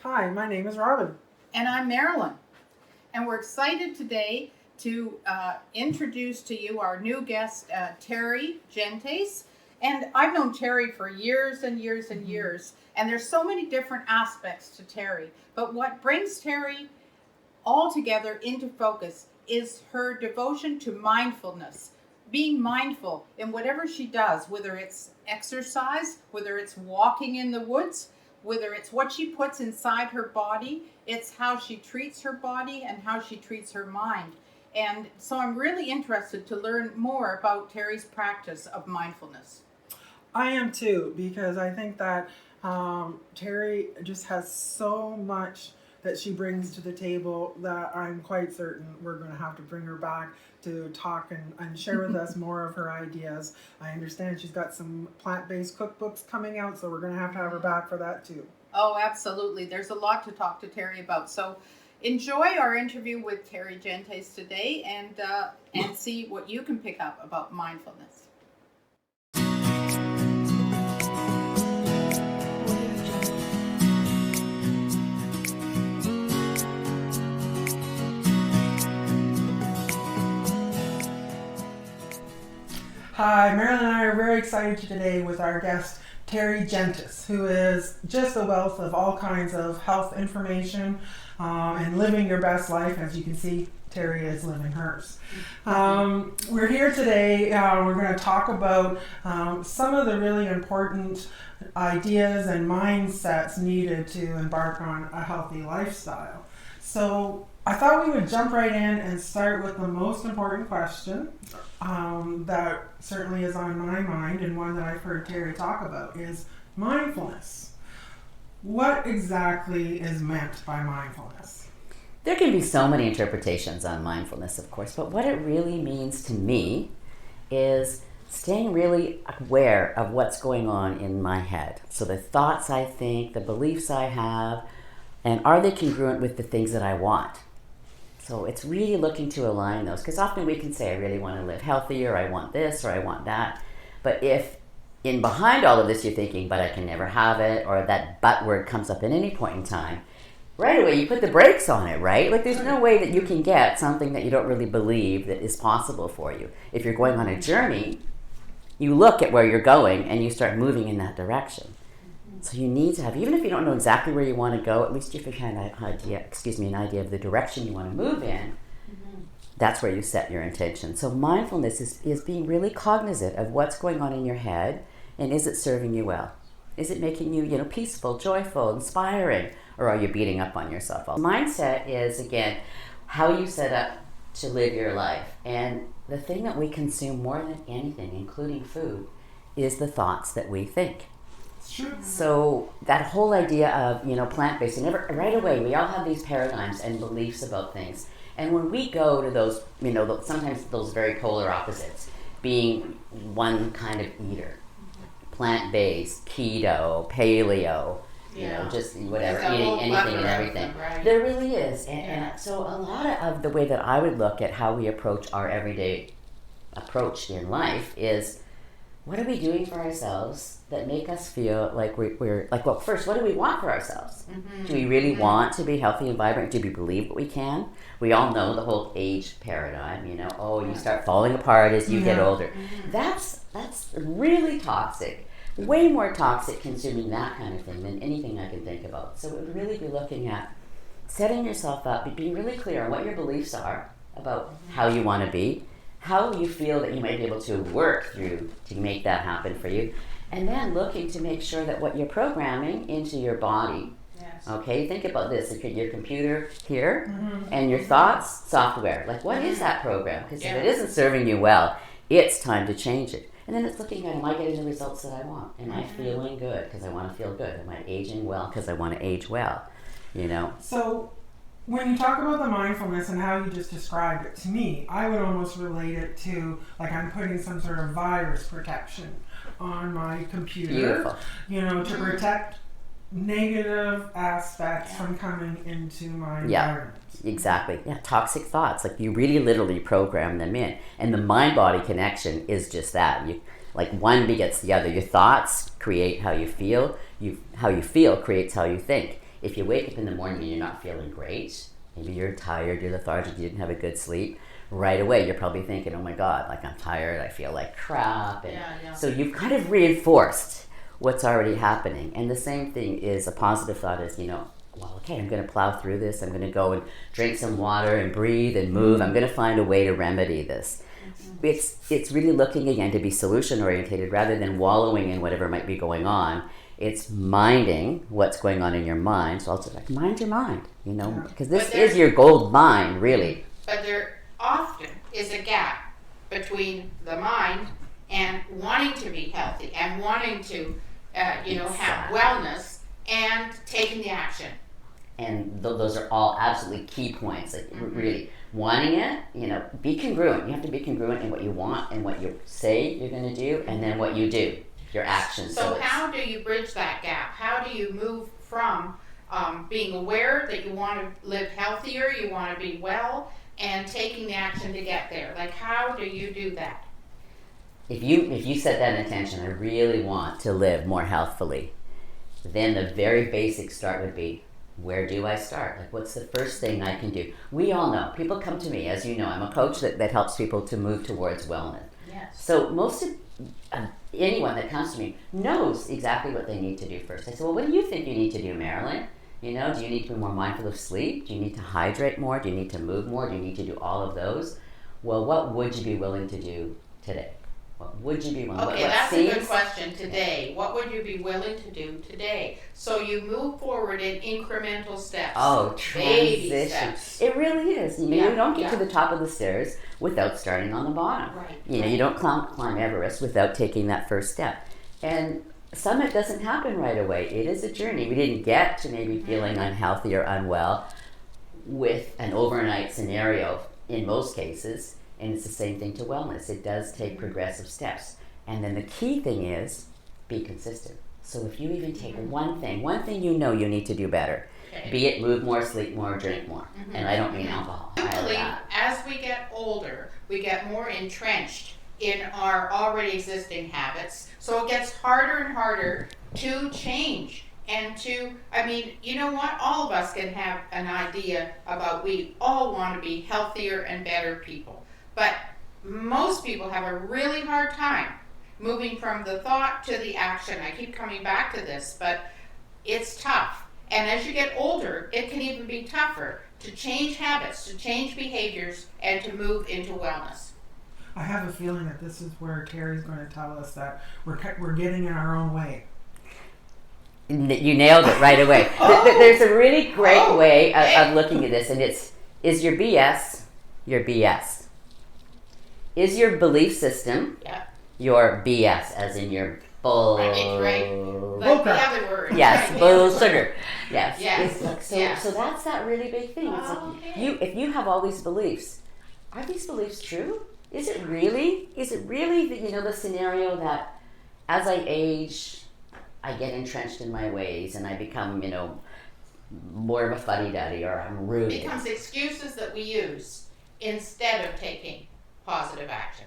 Hi, my name is Robin. And I'm Marilyn. And we're excited today to introduce to you our new guest, Teri Gentes. And I've known Teri for years and years and years. And there's so many different aspects to Teri. But what brings Teri all together into focus is her devotion to mindfulness. Being mindful in whatever she does, whether it's exercise, whether it's walking in the woods, whether it's what she puts inside her body, it's how she treats her body and how she treats her mind. And so I'm really interested to learn more about Teri's practice of mindfulness. I am too, because I think that Teri just has so much that she brings to the table that I'm quite certain we're going to have to bring her back to talk and share with us more of her ideas. I understand she's got some plant-based cookbooks coming out, so we're going to have her back for that too. Oh, absolutely. There's a lot to talk to Teri about. So enjoy our interview with Teri Gentes today and see what you can pick up about mindfulness. Hi, Marilyn and I are very excited today with our guest, Teri Gentes, who is just a wealth of all kinds of health information and living your best life. As you can see, Teri is living hers. We're here today, we're going to talk about some of the really important ideas and mindsets needed to embark on a healthy lifestyle. So I thought we would jump right in and start with the most important question that certainly is on my mind and one that I've heard Teri talk about is mindfulness. What exactly is meant by mindfulness? There can be so many interpretations on mindfulness, of course, but what it really means to me is staying really aware of what's going on in my head. So the thoughts I think, the beliefs I have, and are they congruent with the things that I want? So it's really looking to align those, because often we can say, I really want to live healthier, I want this, or I want that. But if in behind all of this you're thinking, but I can never have it, or that but word comes up at any point in time, right away you put the brakes on it, right? Like there's no way that you can get something that you don't really believe that is possible for you. If you're going on a journey, you look at where you're going and you start moving in that direction. So you need to have, even if you don't know exactly where you want to go, at least if you have an idea of the direction you want to move in, that's where you set your intention. So mindfulness is being really cognizant of what's going on in your head, and is it serving you well? Is it making you, peaceful, joyful, inspiring, or are you beating up on yourself? Mindset is, again, how you set up to live your life. And the thing that we consume more than anything, including food, is the thoughts that we think. Sure. So that whole idea of, plant-based, and right away we all have these paradigms and beliefs about things. And when we go to those, sometimes those very polar opposites, being one kind of eater, plant-based, keto, paleo, just whatever, eating anything and everything. Right. There really is. And so a lot of the way that I would look at how we approach our everyday approach in life is, what are we doing for ourselves that make us feel like we're like, well, first, what do we want for ourselves? Do we really want to be healthy and vibrant? Do we believe that we can? We all know the whole age paradigm, you start falling apart as you get older. That's really toxic. Way more toxic consuming that kind of thing than anything I can think about. So it would really be looking at setting yourself up, being really clear on what your beliefs are about how you want to be, how you feel that you might be able to work through to make that happen for you, and then looking to make sure that what you're programming into your body, okay, think about this, your computer here, and your thoughts, software, like what is that program? Because if it isn't serving you well, it's time to change it. And then it's looking at, am I getting the results that I want? Am I feeling good because I want to feel good? Am I aging well because I want to age well? So when you talk about the mindfulness and how you just described it, to me, I would almost relate it to like I'm putting some sort of virus protection on my computer, Beautiful. To protect negative aspects from coming into my environment. Exactly. Yeah, toxic thoughts. Like you really literally program them in. And the mind-body connection is just that. Like one begets the other. Your thoughts create how you feel. How you feel creates how you think. if you wake up in the morning and you're not feeling great, maybe you're tired, you're lethargic, you didn't have a good sleep, right away you're probably thinking, oh my God, like I'm tired, I feel like crap. And so you've kind of reinforced what's already happening. And the same thing is a positive thought is, well, okay, I'm going to plow through this. I'm going to go and drink some water and breathe and move. I'm going to find a way to remedy this. It's really looking again to be solution orientated rather than wallowing in whatever might be going on. It's minding what's going on in your mind. So also like mind your mind, because this is your gold mine, really. But there often is a gap between the mind and wanting to be healthy and wanting to, have wellness and taking the action. And those are all absolutely key points. Like really wanting it, be congruent. You have to be congruent in what you want and what you say you're going to do, and then what you do, your actions. So how do you bridge that gap? How do you move from being aware that you want to live healthier, you want to be well, and taking the action to get there? Like, how do you do that? If you set that intention, I really want to live more healthfully, then the very basic start would be, where do I start? Like, what's the first thing I can do? We all know. People come to me, as you know. I'm a coach that helps people to move towards wellness. Yes. So most of anyone that comes to me knows exactly what they need to do first. I say, well, what do you think you need to do, Marilyn? Do you need to be more mindful of sleep? Do you need to hydrate more? Do you need to move more? Do you need to do all of those? Well, what would you be willing to do today? What would you be willing? Okay, that's a good question. Today, what would you be willing to do today? So you move forward in incremental steps. Oh, baby transition. steps. It really is. You don't get to the top of the stairs without starting on the bottom. Right. You don't climb Everest without taking that first step. And summit doesn't happen right away. It is a journey. We didn't get to maybe feeling unhealthy or unwell with an overnight scenario in most cases. And it's the same thing to wellness. It does take progressive steps. And then the key thing is be consistent. So if you even take one thing you need to do better, be it move more, sleep more, drink more. And I don't mean alcohol. I believe as we get older, we get more entrenched in our already existing habits. So it gets harder and harder to change. And all of us can have an idea about we all want to be healthier and better people. But most people have a really hard time moving from the thought to the action. I keep coming back to this, but it's tough. And as you get older, it can even be tougher to change habits, to change behaviors, and to move into wellness. I have a feeling that this is where Teri's going to tell us that we're getting in our own way. You nailed it right away. There's a really great way of looking at this, and is your BS your BS? Is your belief system your BS, as in your bull? Right. Like the other word. Yes, right. bull sugar. Yes. Yes. So that's that really big thing. It's if you have all these beliefs, are these beliefs true? Is it really the scenario that as I age, I get entrenched in my ways and I become, more of a fuddy-duddy, or I'm rude? It becomes excuses that we use instead of taking positive action.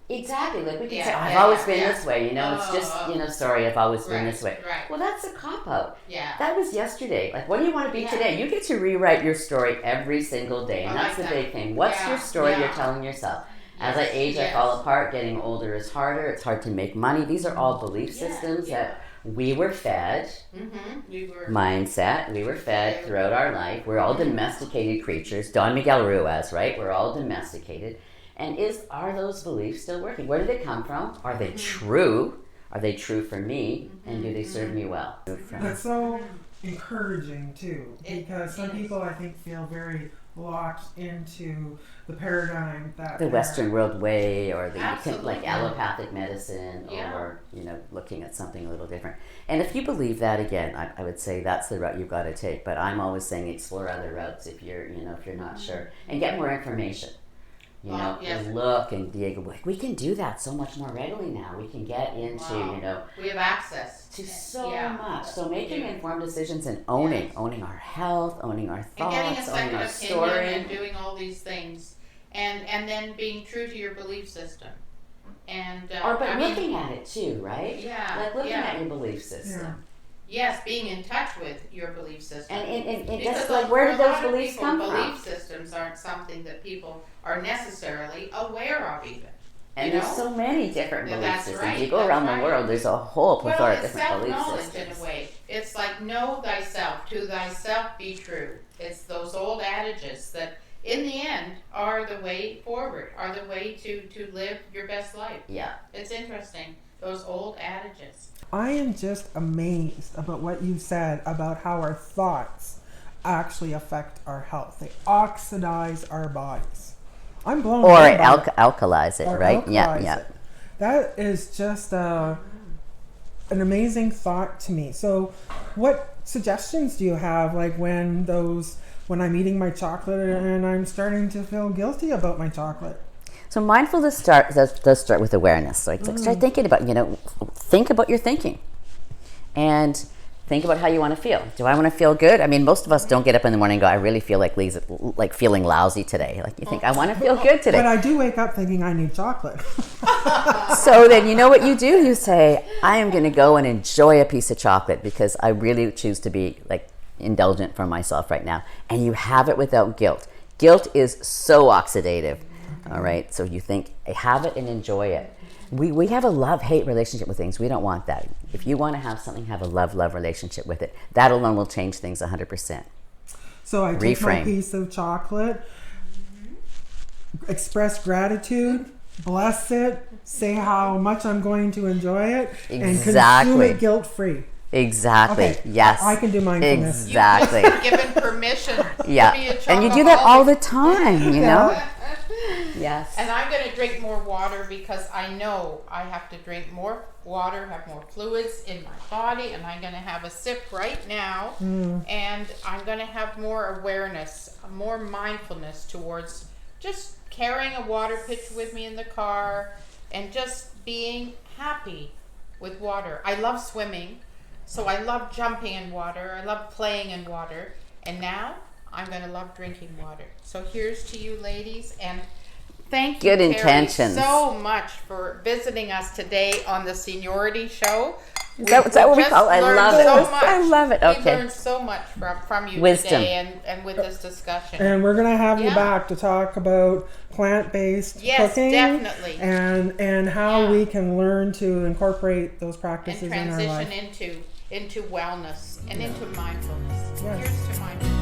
Exactly. Like we can say, I've always been this way, it's just, sorry, I've always been this way. Right. Well, that's a cop-out. Yeah. That was yesterday. Like, what do you want to be today? You get to rewrite your story every single day, and that's the big thing. What's your story you're telling yourself? As I age, I fall apart. Getting older is harder. It's hard to make money. These are all belief systems that we were fed. Mindset. We were fed throughout our life. We're all domesticated creatures. Don Miguel Ruiz, right? We're all domesticated. And are those beliefs still working? Where do they come from? Are they true? Are they true for me? And do they serve me well? That's so encouraging too, because some people I think feel very locked into the paradigm that the Western world way, or the Absolutely. allopathic medicine, or looking at something a little different. And if you believe that, again, I would say that's the route you've got to take. But I'm always saying explore other routes if you're not sure, and get more information. And look and dig. We can do that so much more readily now. We can get into, we have access to so much. So making informed decisions and owning our health, owning our thoughts, and getting a owning our second opinion, story, and doing all these things, and then being true to your belief system. And looking at it too, right? Yeah. Like looking at your belief system. Yes, being in touch with your belief system. And Because just like, where did for a those lot of beliefs people, come from? belief systems aren't something that people are necessarily aware of even. And you there's know? so many different belief That's systems. right, You go that's around right. the world, there's a whole plethora Well, of it's different belief self-knowledge systems. in a way. It's like know thyself, to thyself be true. It's those old adages that in the end are the way forward, are the way to live your best life. Yeah. It's interesting, those old adages. I am just amazed about what you said about how our thoughts actually affect our health. They oxidize our bodies. I'm blown Or away by it. alkalize it, Or right? Yeah, alkalize yeah. it. That is just an amazing thought to me. So, what suggestions do you have, like when I'm eating my chocolate and I'm starting to feel guilty about my chocolate? So mindfulness does start with awareness. So it's like start thinking about, think about your thinking. And think about how you want to feel. Do I want to feel good? I mean, most of us don't get up in the morning and go, I really feel like feeling lousy today. Like you think, I want to feel good today. But I do wake up thinking I need chocolate. So then you know what you do? You say, I am going to go and enjoy a piece of chocolate because I really choose to be like indulgent for myself right now. And you have it without guilt. Guilt is so oxidative. All right. So you think, have it and enjoy it. We have a love-hate relationship with things. We don't want that. If you want to have something, have a love-love relationship with it. That alone will change things 100%. So I take my Reframe. piece of chocolate, express gratitude, bless it, say how much I'm going to enjoy it, and consume Exactly. it guilt-free. Exactly. Okay, Yes. I can do mindfulness. Exactly. You've given permission Yeah. to be a And you do that all chocoholic. the time, you know? Yes. And I'm going to drink more water because I know I have to drink more water, have more fluids in my body, and I'm going to have a sip right now. And I'm going to have more awareness, more mindfulness towards just carrying a water pitcher with me in the car and just being happy with water. I love swimming, so I love jumping in water. I love playing in water. And now I'm going to love drinking water. So here's to you, ladies, and thank you, Good Teri, intentions. so much for visiting us today on the Seniority Show. Is that what we just call it? I learned love so it. much. I love it. We Okay. learned so much from you Wisdom. today and with this discussion. And we're going to have you Yeah. back to talk about plant-based Yes, cooking. definitely. And how Yeah. we can learn to incorporate those And practices in our transition life. into wellness and into mindfulness. Yes. Here's to mindfulness.